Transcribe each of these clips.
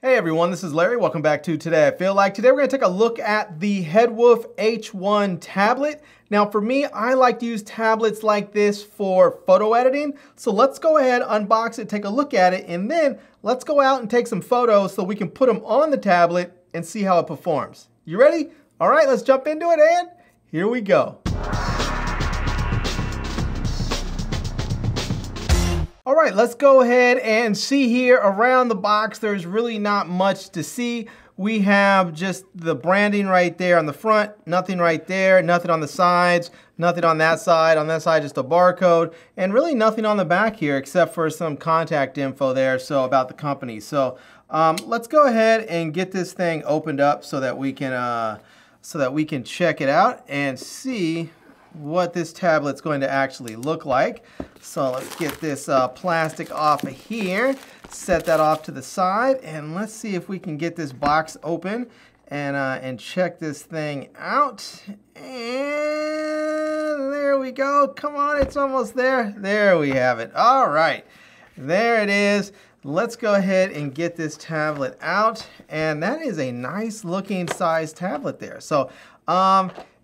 Hey everyone, this is Larry. Welcome back to Today I Feel Like. Today we're going to take a look at the Headwolf H1 tablet. Now for me, I like to use tablets like this for photo editing. So let's go ahead, unbox it, take a look at it, and then let's go out and take some photos so we can put them on the tablet and see how it performs. You ready? All right, let's jump into it, and here we go. All right, let's go ahead and see here around the box. There's really not much to see. We have just the branding right there on the front, nothing right there, nothing on the sides, nothing on that side. On that side, just a barcode, and really nothing on the back here except for some contact info there, so about the company. So let's go ahead and get this thing opened up so that we can check it out and see what this tablet's going to actually look like. So let's get this plastic off of here, set that off to the side, and let's see if we can get this box open and check this thing out. And there we go. Come on, it's almost there. There we have it. All right, there it is. Let's go ahead and get this tablet out, and that is a nice looking size tablet there. So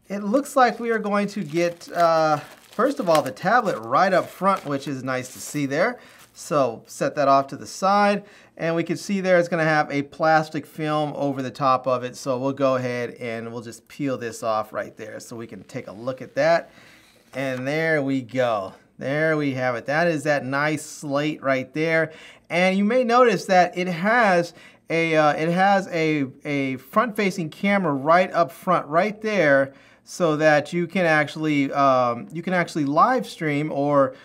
it looks like we are going to get, first of all, the tablet right up front, which is nice to see there. So set that off to the side, and we can see there it's going to have a plastic film over the top of it. So we'll go ahead and we'll just peel this off right there so we can take a look at that. And there we go. There we have it. That is that nice slate right there. And you may notice that it has a front-facing camera right up front, right there, so that you can actually live stream or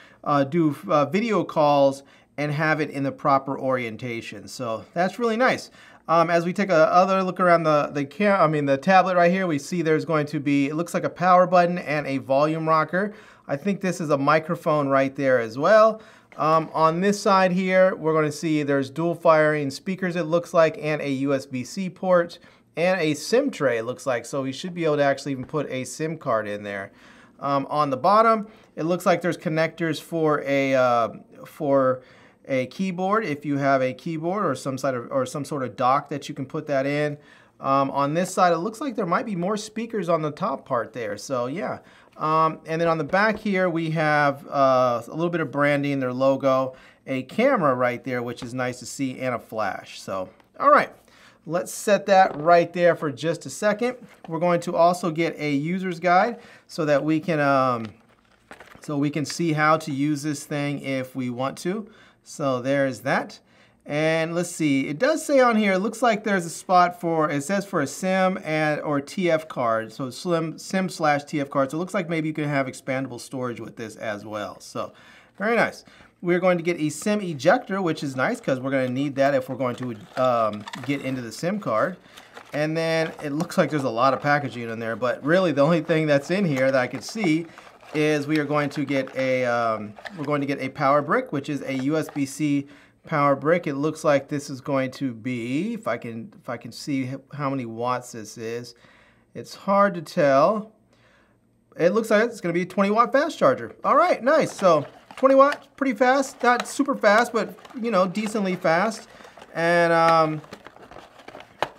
do video calls and have it in the proper orientation. So that's really nice. As we take another look around the tablet right here, we see there's going to be, it looks like a power button and a volume rocker. I think this is a microphone right there as well. On this side here, we're going to see there's dual firing speakers, it looks like, and a USB-C port. And a SIM tray, it looks like, so we should be able to actually even put a SIM card in there. On the bottom, it looks like there's connectors for a keyboard, if you have a keyboard or some sort of dock that you can put that in. On this side, it looks like there might be more speakers on the top part there. So yeah. And then on the back here, we have a little bit of branding, their logo, a camera right there, which is nice to see, and a flash. So all right. Let's set that right there for just a second. We're going to also get a user's guide so that we can see how to use this thing if we want to. So there's that. And let's see, it does say on here, it looks like there's a spot for, it says for a SIM or TF card. So SIM/TF card. So it looks like maybe you can have expandable storage with this as well. So very nice. We're going to get a SIM ejector, which is nice because we're going to need that if we're going to get into the SIM card. And then it looks like there's a lot of packaging in there, but really the only thing that's in here that I can see is we are going to get a power brick, which is a USB-C power brick. It looks like this is going to be, if I can see how many watts this is, it's hard to tell. It looks like it's going to be a 20-watt fast charger. All right, nice. So 20 watts, pretty fast, not super fast, but you know, decently fast. And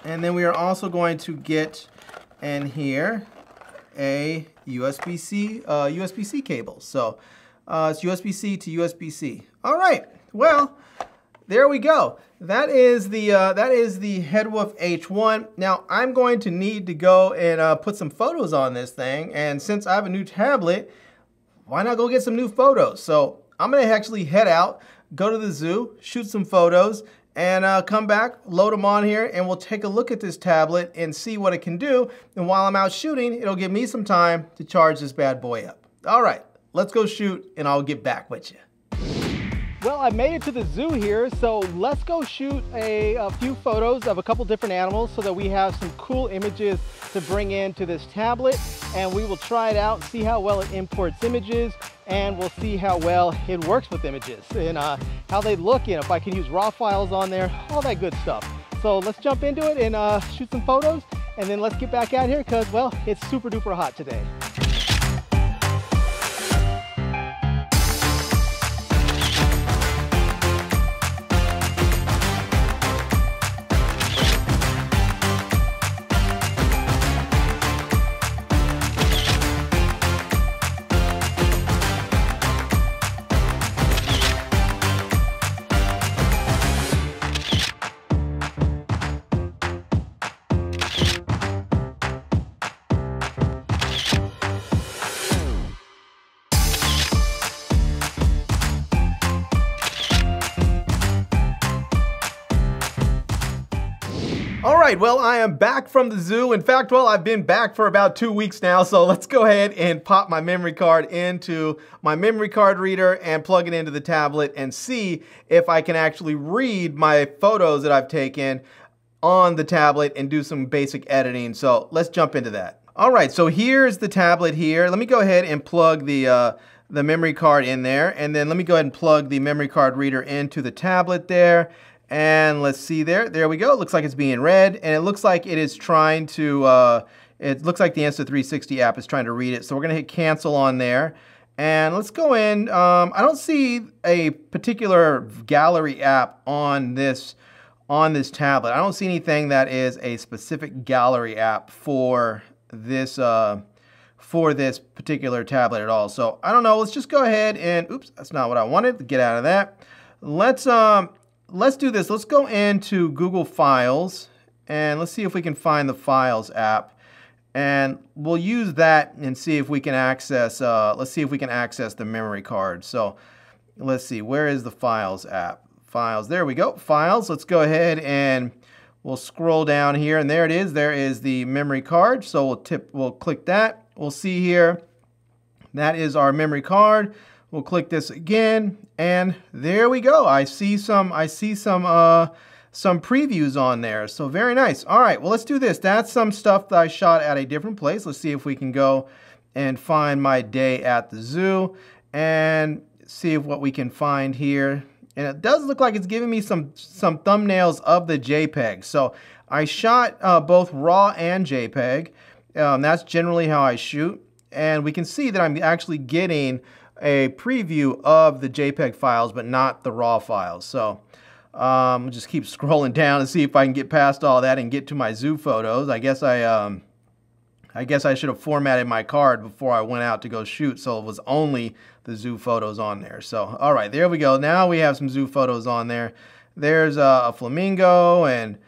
then we are also going to get in here a USB-C cable. So it's USB-C to USB-C. All right, well, there we go. That is the Headwolf H1. Now I'm going to need to go and put some photos on this thing, and since I have a new tablet, why not go get some new photos? So I'm going to actually head out, go to the zoo, shoot some photos, and come back, load them on here, and we'll take a look at this tablet and see what it can do. And while I'm out shooting, it'll give me some time to charge this bad boy up. All right, let's go shoot, and I'll get back with you. Well, I made it to the zoo here, so let's go shoot a few photos of a couple different animals so that we have some cool images to bring into this tablet, and we will try it out, see how well it imports images, and we'll see how well it works with images and how they look, and if I can use raw files on there, all that good stuff. So let's jump into it and shoot some photos, and then let's get back out here because, well, it's super duper hot today. All right, well, I am back from the zoo. In fact, well, I've been back for about 2 weeks now, so let's go ahead and pop my memory card into my memory card reader and plug it into the tablet and see if I can actually read my photos that I've taken on the tablet and do some basic editing. So let's jump into that. All right, so here's the tablet here. Let me go ahead and plug the memory card in there, and then let me go ahead and plug the memory card reader into the tablet there. And let's see there we go. It looks like it's being read, and it looks like it is trying to, it looks like the Insta360 app is trying to read it. So we're gonna hit cancel on there. And let's go in, I don't see a particular gallery app on this tablet. I don't see anything that is a specific gallery app for this particular tablet at all. So I don't know, let's just go ahead and, oops, that's not what I wanted, get out of that. Let's do this. Let's go into Google Files and let's see if we can find the Files app, and we'll use that and see if we can access. Let's see if we can access the memory card. So let's see, where is the Files app? Files. There we go. Files. Let's go ahead and we'll scroll down here, and there it is. There is the memory card. So we'll click that. We'll see here. That is our memory card. We'll click this again, and there we go. I see some previews on there. So very nice. All right, well, let's do this. That's some stuff that I shot at a different place. Let's see if we can go and find my day at the zoo and see what we can find here. And it does look like it's giving me some thumbnails of the JPEG. So I shot both RAW and JPEG. That's generally how I shoot. And we can see that I'm actually getting a preview of the JPEG files, but not the RAW files. So we'll just keep scrolling down and see if I can get past all that and get to my zoo photos. I guess I should have formatted my card before I went out to go shoot, so it was only the zoo photos on there. So all right, there we go. Now we have some zoo photos on there. There's a flamingo, and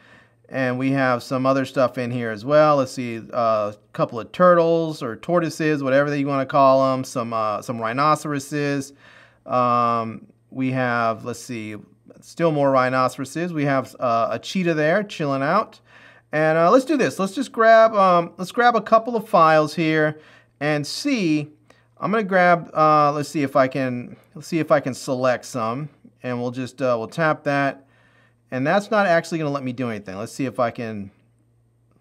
we have some other stuff in here as well. Let's see, a couple of turtles or tortoises, whatever you want to call them. Some rhinoceroses. We have, let's see, still more rhinoceroses. We have a cheetah there chilling out. And let's do this. Let's just grab a couple of files here and see. I'm gonna grab. Let's see if I can select some, and we'll just we'll tap that. And that's not actually going to let me do anything. Let's see if I can,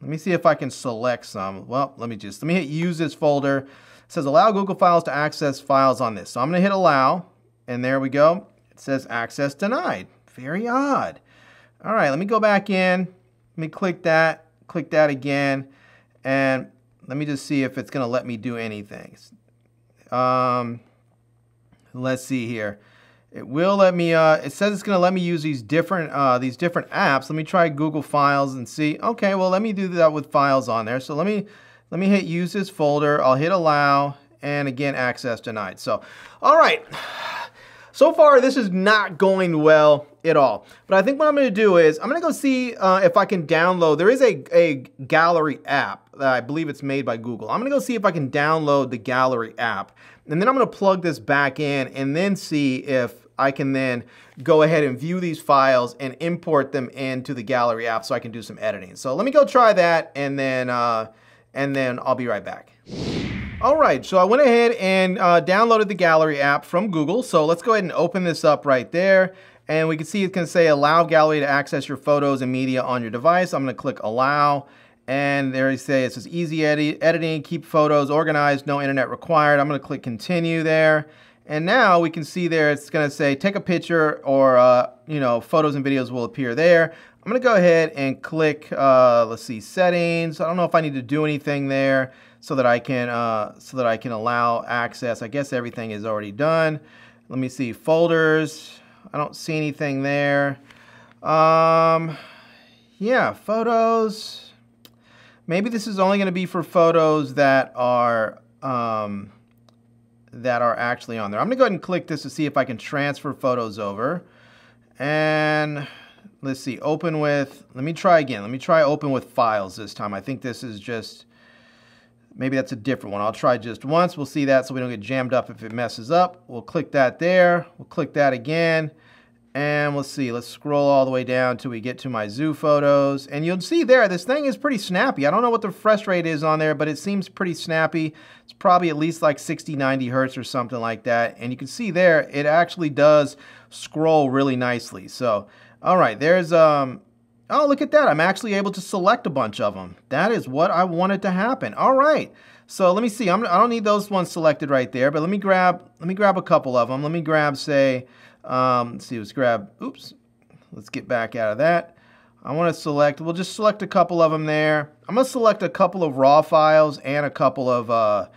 let me see if I can select some. Well, let me hit use this folder. It says allow Google Files to access files on this. So I'm going to hit allow, and there we go. It says access denied. Very odd. All right, let me go back in. Let me click that again, and let me just see if it's going to let me do anything. Let's see here. It will let me, it says it's going to let me use these different apps. Let me try Google Files and see. Okay, well, let me do that with files on there. So let me hit use this folder. I'll hit allow, and again, access denied. So, all right. So far, this is not going well at all. But I think what I'm going to do is I'm going to go see if I can download. There is a gallery app that I believe it's made by Google. I'm going to go see if I can download the gallery app. And then I'm going to plug this back in and then see if I can then go ahead and view these files and import them into the gallery app so I can do some editing. So let me go try that, and then I'll be right back. All right, so I went ahead and downloaded the gallery app from Google. So let's go ahead and open this up right there. And we can see it can say allow gallery to access your photos and media on your device. I'm going to click allow. And there it says easy editing, keep photos organized, no internet required. I'm going to click continue there. And now we can see there it's going to say take a picture, or photos and videos will appear there. I'm going to go ahead and click let's see, settings. I don't know if I need to do anything there so that I can allow access. I guess everything is already done. Let me see, folders. I don't see anything there. Yeah, photos. Maybe this is only going to be for photos that are actually on there. I'm going to go ahead and click this to see if I can transfer photos over. And let's see, open with, let me try again. Let me try open with files this time. I think this is just, maybe that's a different one. I'll try just once. We'll see that so we don't get jammed up if it messes up. We'll click that there. We'll click that again. And let's see, let's scroll all the way down till we get to my zoo photos. And you'll see there, this thing is pretty snappy. I don't know what the refresh rate is on there, but it seems pretty snappy. It's probably at least like 60, 90 hertz or something like that. And you can see there, it actually does scroll really nicely. So, all right, there's, oh, look at that. I'm actually able to select a bunch of them. That is what I wanted to happen. All right. So let me see. I don't need those ones selected right there, but let me grab a couple of them. Let me grab, say, let's see, let's get back out of that. I want to select, we'll just select a couple of them there. I'm going to select a couple of RAW files and a couple of,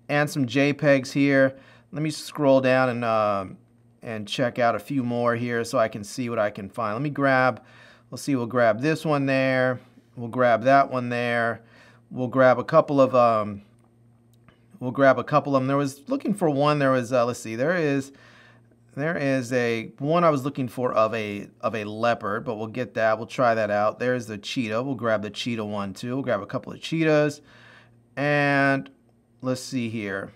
and some JPEGs here. Let me scroll down and check out a few more here so I can see what I can find. Let me grab, let's see, we'll grab this one there. We'll grab that one there. We'll grab a couple of, them. There was, looking for one, there was, let's see, there is a one I was looking for of a leopard, but we'll get that. We'll try that out. There's the cheetah. We'll grab the cheetah one too. We'll grab a couple of cheetahs. And let's see here.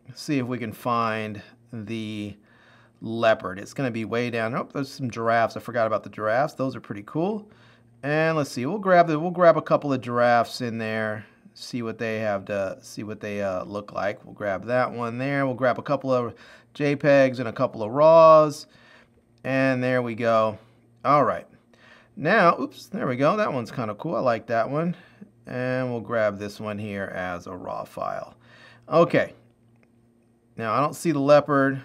Let's see if we can find the leopard. It's going to be way down. Oh, there's some giraffes. I forgot about the giraffes. Those are pretty cool. And let's see. We'll grab a couple of giraffes in there. See what they have to see what they look like. We'll grab that one there. We'll grab a couple of JPEGs and a couple of RAWs, and there we go. All right, now, oops, there we go. That one's kind of cool. I like that one, and we'll grab this one here as a RAW file. Okay, now I don't see the leopard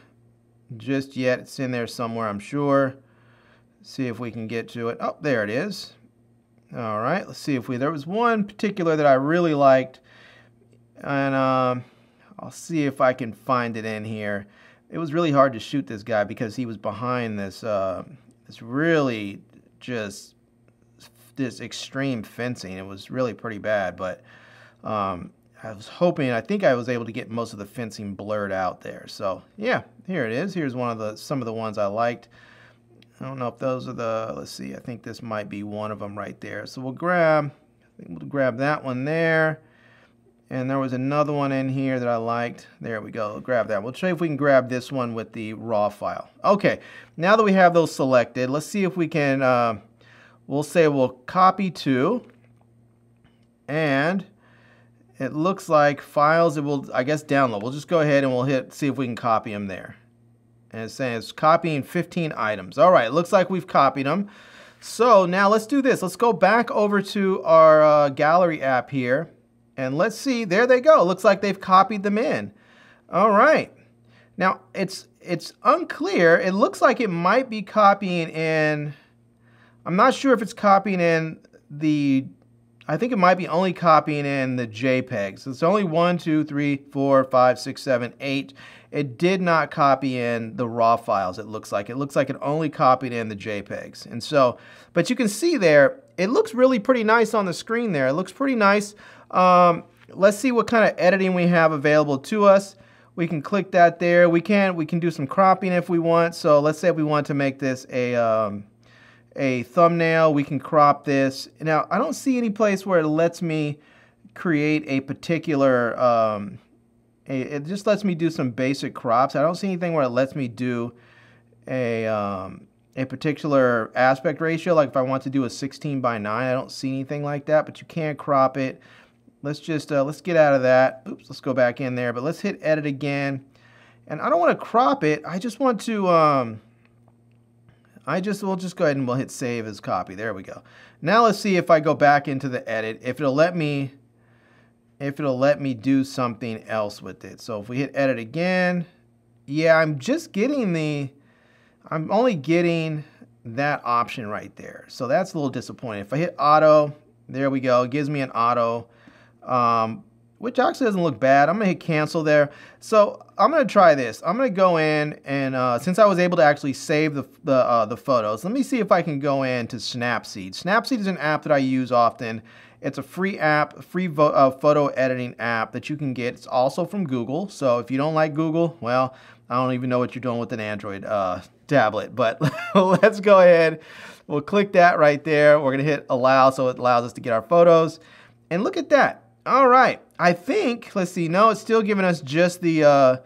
just yet. It's in there somewhere, I'm sure. See if we can get to it. Oh, there it is. All right, let's see if there was one particular that I really liked, and I'll see if I can find it in here. It was really hard to shoot this guy because he was behind this this really just this extreme fencing. It was really pretty bad, but I was hoping, I think I was able to get most of the fencing blurred out there. So yeah, here it is. Here's some of the ones I liked. I don't know if those are let's see, I think this might be one of them right there. So we'll grab that one there. And there was another one in here that I liked. There we go, grab that. We'll try if we can grab this one with the RAW file. Okay, now that we have those selected, let's see if we can, we'll copy to, and it looks like files, it will, I guess, download. We'll just go ahead and we'll see if we can copy them there. And it's saying it's copying 15 items. All right, looks like we've copied them. So now let's do this. Let's go back over to our gallery app here. And let's see, there they go. Looks like they've copied them in. All right. Now, it's unclear. It looks like it might be copying in, I'm not sure if it's copying in I think it might be only copying in the JPEGs. It's only 1, 2, 3, 4, 5, 6, 7, 8. It did not copy in the RAW files, it looks like. It looks like it only copied in the JPEGs. And so, but you can see there, it looks really pretty nice on the screen there. It looks pretty nice. Let's see what kind of editing we have available to us. We can click that there. We can do some cropping if we want. So let's say we want to make this a thumbnail. We can crop this. Now, I don't see any place where it lets me create a particular, it just lets me do some basic crops. I don't see anything where it lets me do a particular aspect ratio, like if I want to do a 16:9, I don't see anything like that, but you can crop it. Let's just, let's get out of that. Oops, let's go back in there, but let's hit edit again. And I don't want to crop it. I just want to, we'll just go ahead and we'll hit save as copy. There we go. Now let's see if I go back into the edit, if it'll let me do something else with it. So if we hit edit again, yeah, I'm only getting that option right there. So that's a little disappointing. If I hit auto, there we go. It gives me an auto, which actually doesn't look bad. I'm gonna hit cancel there. So I'm gonna try this. I'm gonna go in and since I was able to actually save the photos, let me see if I can go into Snapseed. Snapseed is an app that I use often. It's a free app, free photo editing app that you can get. It's also from Google. So if you don't like Google, well, I don't even know what you're doing with an Android tablet. But let's go ahead. We'll click that right there. We're gonna hit allow, so it allows us to get our photos. And look at that. All right, I think, let's see, no, it's still giving us just the,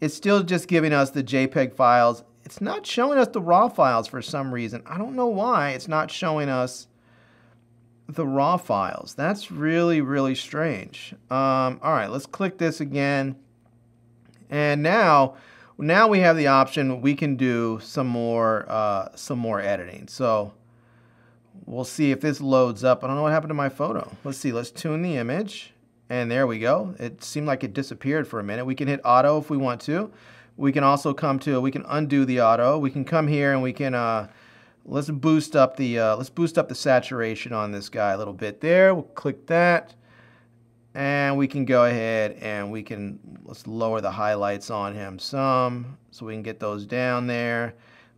it's still just giving us the JPEG files. it's not showing us the raw files for some reason. I don't know why it's not showing us the raw files. That's really, really strange. All right, let's click this again. And now we have the option. We can do some more editing. So we'll see if this loads up. I don't know what happened to my photo. Let's see. Let's tune the image. And there we go. It seemed like it disappeared for a minute. We can hit auto if we want to. We can also come to, we can undo the auto. We can come here and we can, let's boost up the saturation on this guy a little bit there. We'll click that. And we can go ahead and let's lower the highlights on him some so we can get those down there.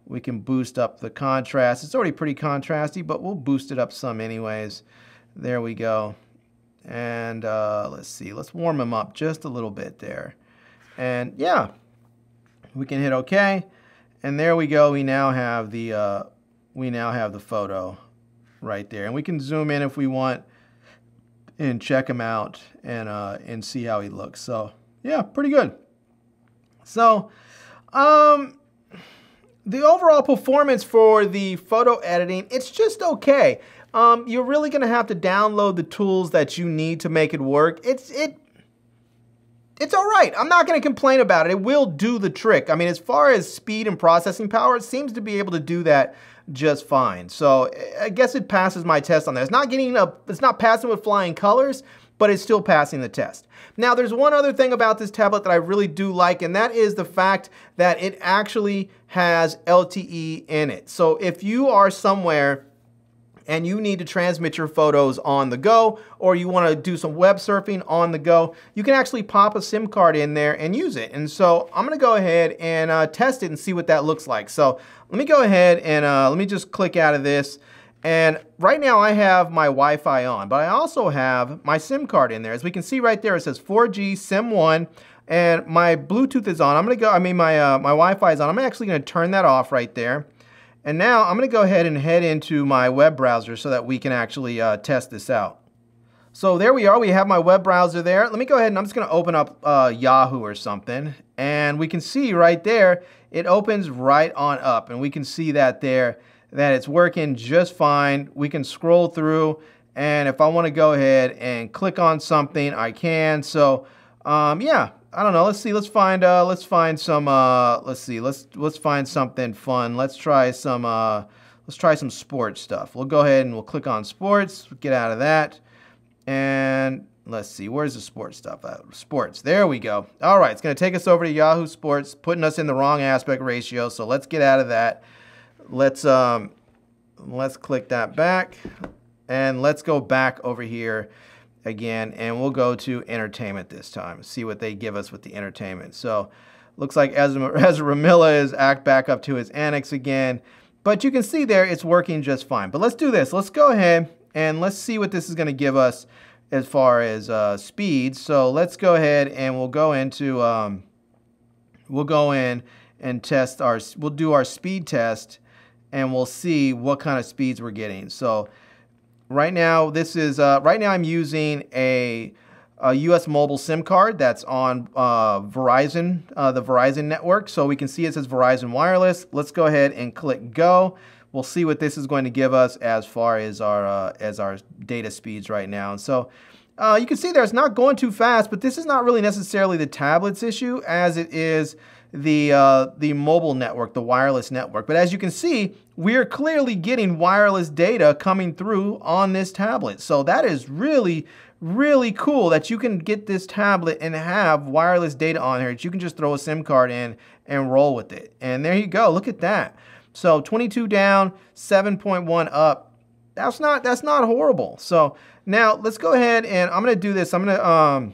We can boost up the contrast. It's already pretty contrasty, but we'll boost it up some anyways. There we go. And let's see, let's warm him up just a little bit there. And yeah, we can hit OK. And there we go. We now have the photo right there. And we can zoom in if we want and check him out and see how he looks. So yeah, pretty good. So the overall performance for the photo editing, it's just okay. You're really gonna have to download the tools that you need to make it work. It's all right. I'm not gonna complain about it. It will do the trick. I mean, as far as speed and processing power, it seems to be able to do that just fine. So I guess it passes my test on that. It's not passing with flying colors, but it's still passing the test. Now, there's one other thing about this tablet that I really do like, and that is the fact that it actually has LTE in it. So if you are somewhere and you need to transmit your photos on the go, or you want to do some web surfing on the go, you can actually pop a SIM card in there and use it. And so I'm going to go ahead and test it and see what that looks like. So let me go ahead and let me just click out of this. And right now I have my Wi-Fi on, but I also have my SIM card in there. As we can see right there, it says 4G SIM 1, and my Bluetooth is on. My Wi-Fi is on. I'm actually going to turn that off right there. And now I'm going to go ahead and head into my web browser so that we can actually test this out. So there we are. We have my web browser there. Let me go ahead and I'm just going to open up Yahoo or something. And we can see right there, it opens right on up. And we can see that there, that it's working just fine. We can scroll through. And if I want to go ahead and click on something, I can. So yeah. I don't know. Let's see. Let's find some. Let's find something fun. Let's try some sports stuff. We'll go ahead and we'll click on sports. Get out of that, and let's see. Where's the sports stuff? Sports. There we go. All right. It's going to take us over to Yahoo Sports, putting us in the wrong aspect ratio. So let's get out of that. Let's click that back, and let's go back over here again, and we'll go to entertainment this time. See what they give us with the entertainment. So looks like Ezra Ramilla is back up to his annex again, but you can see there it's working just fine. But let's do this. Let's go ahead and let's see what this is going to give us as far as speed. So let's go ahead and we'll go into we'll go in and test we'll do our speed test, and we'll see what kind of speeds we're getting. So right now, I'm using a US mobile SIM card that's on Verizon, the Verizon network. So we can see it says Verizon Wireless. Let's go ahead and click go. We'll see what this is going to give us as far as our data speeds right now. And so you can see there it's not going too fast, but this is not really necessarily the tablet's issue as it is the mobile network, the wireless network. But as you can see, we're clearly getting wireless data coming through on this tablet. So that is really, really cool that you can get this tablet and have wireless data on here that you can just throw a SIM card in and roll with it. And there you go. Look at that. So 22 down, 7.1 up. That's not horrible. So now let's go ahead and I'm going to do this. I'm going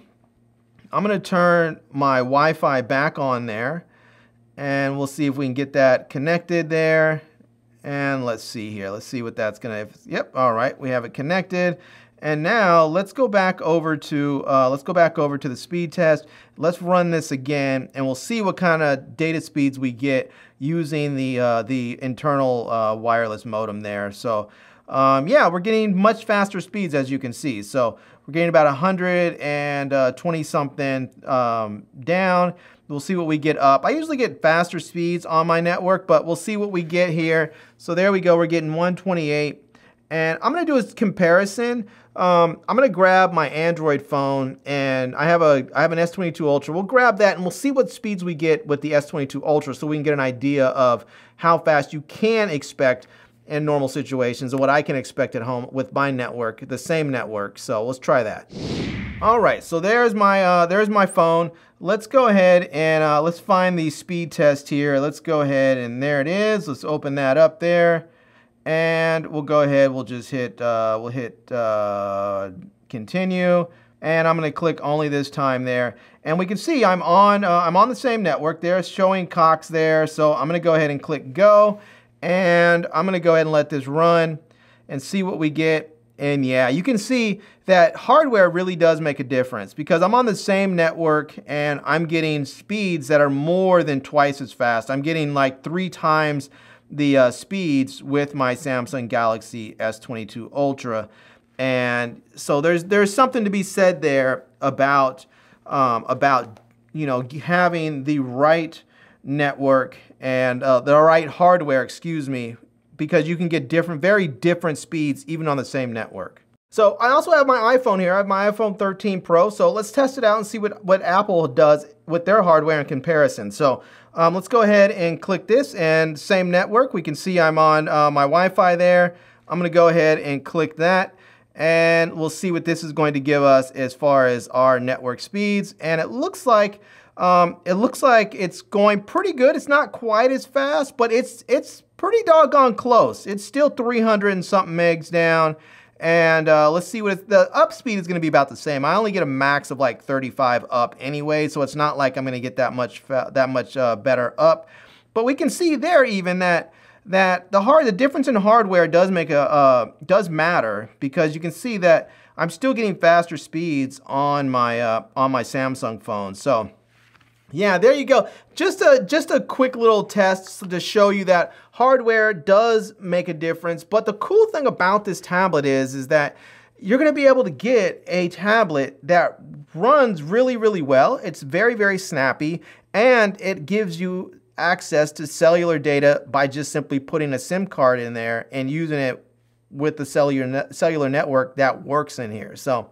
to turn my Wi-Fi back on there, and we'll see if we can get that connected there. And let's see here. Let's see what that's going to. Yep. All right. We have it connected. And now let's go back over to the speed test. Let's run this again, and we'll see what kind of data speeds we get using the internal wireless modem there. So yeah, we're getting much faster speeds, as you can see. So we're getting about 120 something down. We'll see what we get up. I usually get faster speeds on my network, but we'll see what we get here. So there we go, we're getting 128. And I'm gonna do a comparison. I'm gonna grab my Android phone, and I have an S22 Ultra. We'll grab that and we'll see what speeds we get with the S22 Ultra so we can get an idea of how fast you can expect in normal situations and what I can expect at home with my network, the same network. So let's try that. All right, so there's my phone. Let's go ahead and let's find the speed test here. Let's go ahead, and there it is. Let's open that up there, and we'll go ahead. We'll just hit continue, and I'm going to click only this time there, and we can see I'm on the same network. There, it's showing Cox there, so I'm going to go ahead and click go, and I'm going to go ahead and let this run and see what we get. And yeah, you can see that hardware really does make a difference, because I'm on the same network and I'm getting speeds that are more than twice as fast. I'm getting like 3 times the speeds with my Samsung Galaxy S22 Ultra. And so there's something to be said there about you know, having the right network and the right hardware, excuse me, because you can get very different speeds even on the same network. So I also have my iPhone here. I have my iPhone 13 Pro. So let's test it out and see what Apple does with their hardware in comparison. So let's go ahead and click this, and same network. We can see I'm on my Wi-Fi there. I'm going to go ahead and click that, and we'll see what this is going to give us as far as our network speeds. And it looks like it's going pretty good. It's not quite as fast, but it's pretty doggone close. It's still 300 and something megs down. And let's see what the up speed is going to be about the same. I only get a max of like 35 up anyway, so it's not like I'm going to get that much better up. But we can see there even that the difference in hardware does matter, because you can see that I'm still getting faster speeds on my Samsung phone. So yeah, there you go. Just a quick little test to show you that hardware does make a difference. But the cool thing about this tablet is that you're going to be able to get a tablet that runs really, really well. It's very, very snappy, and it gives you access to cellular data by just simply putting a SIM card in there and using it with the cellular network that works in here. So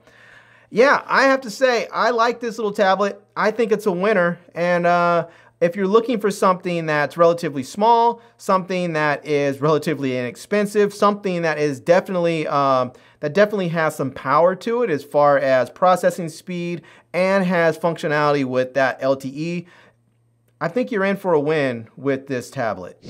yeah, I have to say, I like this little tablet. I think it's a winner. And if you're looking for something that's relatively small, something that is relatively inexpensive, something that is definitely has some power to it as far as processing speed and has functionality with that LTE, I think you're in for a win with this tablet.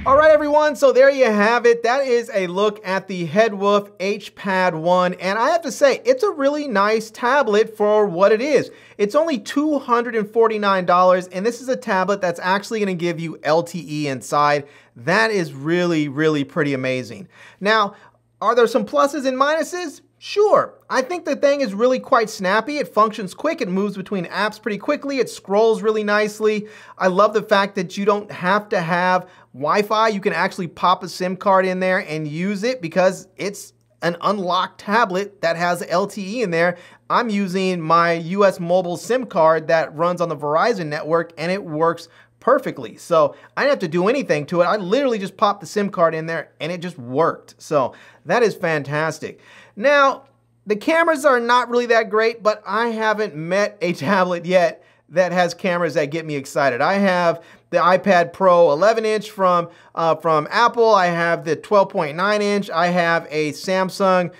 All right, everyone, so there you have it. That is a look at the Headwolf HPad 1, and I have to say, it's a really nice tablet for what it is. It's only $249, and this is a tablet that's actually going to give you LTE inside. That is really, really pretty amazing. Now, are there some pluses and minuses? Sure. I think the thing is really quite snappy. It functions quick. It moves between apps pretty quickly. It scrolls really nicely. I love the fact that you don't have to have Wi-Fi. You can actually pop a SIM card in there and use it because it's an unlocked tablet that has LTE in there. I'm using my US mobile SIM card that runs on the Verizon network, and it works perfectly. So I didn't have to do anything to it. I literally just popped the SIM card in there and it just worked. So that is fantastic. Now, the cameras are not really that great, but I haven't met a tablet yet that has cameras that get me excited. I have the iPad Pro 11-inch from Apple. I have the 12.9-inch. I have a Samsung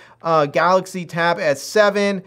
Galaxy Tab S7.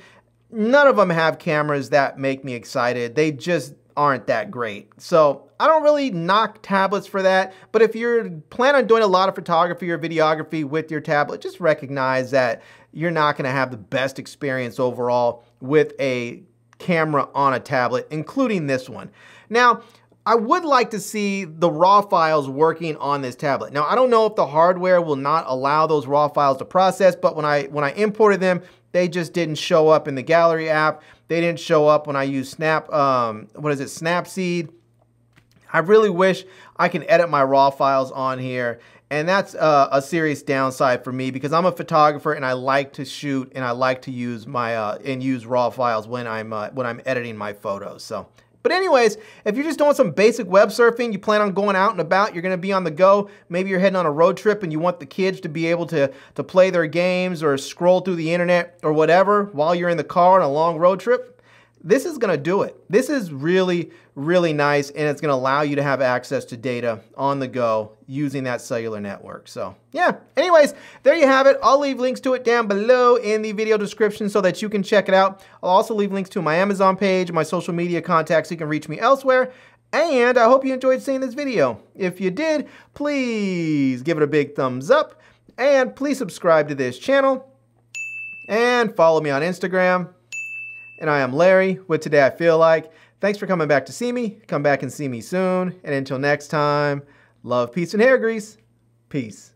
None of them have cameras that make me excited. They just aren't that great. So I don't really knock tablets for that, but if you're planning on doing a lot of photography or videography with your tablet, just recognize that you're not going to have the best experience overall with a camera on a tablet, including this one. Now, I would like to see the RAW files working on this tablet. Now, I don't know if the hardware will not allow those RAW files to process, but when I imported them, they just didn't show up in the gallery app. They didn't show up when I used Snapseed. I really wish I can edit my RAW files on here And that's a serious downside for me because I'm a photographer and I like to shoot and I like to use my and use raw files when I'm editing my photos. So, but anyways, if you're just doing some basic web surfing, you plan on going out and about, you're going to be on the go. Maybe you're heading on a road trip and you want the kids to be able to play their games or scroll through the internet or whatever while you're in the car on a long road trip. This is going to do it. This is really, really nice, and it's going to allow you to have access to data on the go using that cellular network. So, yeah. Anyways, there you have it. I'll leave links to it down below in the video description so that you can check it out. I'll also leave links to my Amazon page, my social media contacts, so you can reach me elsewhere. And I hope you enjoyed seeing this video. If you did, please give it a big thumbs up, and please subscribe to this channel, and follow me on Instagram. And I am Larry with Today I Feel Like. Thanks for coming back to see me. Come back and see me soon. And until next time, love, peace, and hair grease. Peace.